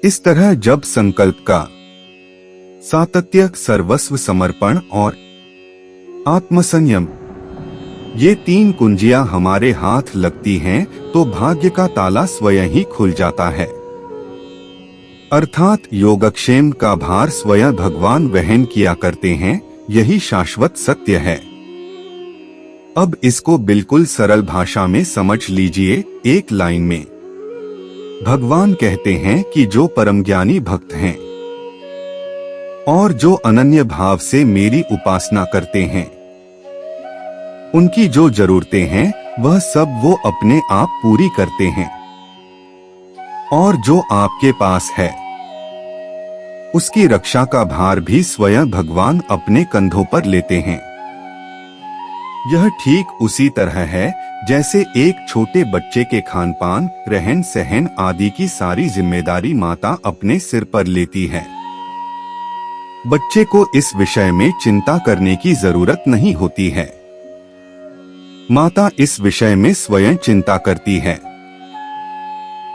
इस तरह जब संकल्प का सातत्य, सर्वस्व समर्पण और आत्मसंयम, ये तीन कुंजियां हमारे हाथ लगती हैं, तो भाग्य का ताला स्वयं ही खुल जाता है। अर्थात योगक्षेम का भार स्वयं भगवान वहन किया करते हैं, यही शाश्वत सत्य है। अब इसको बिल्कुल सरल भाषा में समझ लीजिए, एक लाइन में भगवान कहते हैं कि जो परमज्ञानी भक्त हैं और जो अनन्य भाव से मेरी उपासना करते हैं, उनकी जो जरूरतें हैं वह सब वो अपने आप पूरी करते हैं, और जो आपके पास है उसकी रक्षा का भार भी स्वयं भगवान अपने कंधों पर लेते हैं। यह ठीक उसी तरह है जैसे एक छोटे बच्चे के खान पान, रहन सहन आदि की सारी जिम्मेदारी माता अपने सिर पर लेती है। बच्चे को इस विषय में चिंता करने की जरूरत नहीं होती है, माता इस विषय में स्वयं चिंता करती है।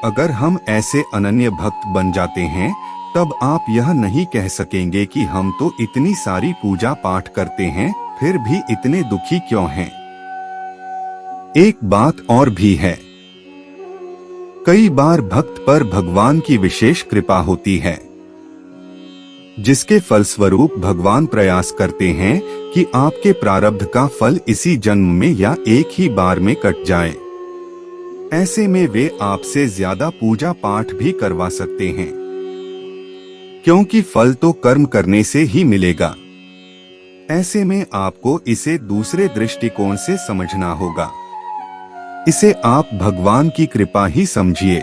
अगर हम ऐसे अनन्य भक्त बन जाते हैं, तब आप यह नहीं कह सकेंगे कि हम तो इतनी सारी पूजा पाठ करते हैं, फिर भी इतने दुखी क्यों हैं। एक बात और भी है, कई बार भक्त पर भगवान की विशेष कृपा होती है, जिसके फलस्वरूप भगवान प्रयास करते हैं कि आपके प्रारब्ध का फल इसी जन्म में या एक ही बार में कट जाए। ऐसे में वे आपसे ज्यादा पूजा पाठ भी करवा सकते हैं, क्योंकि फल तो कर्म करने से ही मिलेगा। ऐसे में आपको इसे दूसरे दृष्टिकोण से समझना होगा। इसे आप भगवान की कृपा ही समझिए।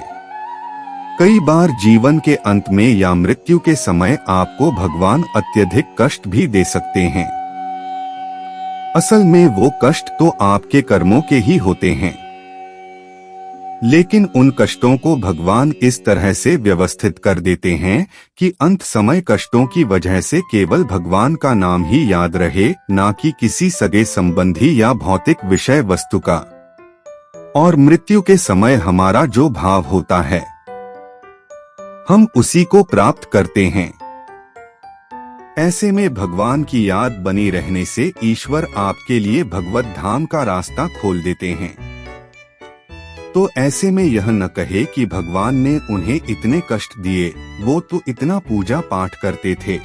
कई बार जीवन के अंत में या मृत्यु के समय आपको भगवान अत्यधिक कष्ट भी दे सकते हैं। असल में वो कष्ट तो आपके कर्मों के ही होते हैं, लेकिन उन कष्टों को भगवान इस तरह से व्यवस्थित कर देते हैं कि अंत समय कष्टों की वजह से केवल भगवान का नाम ही याद रहे, ना कि किसी सगे संबंधी या भौतिक विषय वस्तु का। और मृत्यु के समय हमारा जो भाव होता है, हम उसी को प्राप्त करते हैं। ऐसे में भगवान की याद बनी रहने से ईश्वर आपके लिए भगवत धाम का रास्ता खोल देते हैं। तो ऐसे में यह न कहे कि भगवान ने उन्हें इतने कष्ट दिए, वो तो इतना पूजा पाठ करते थे।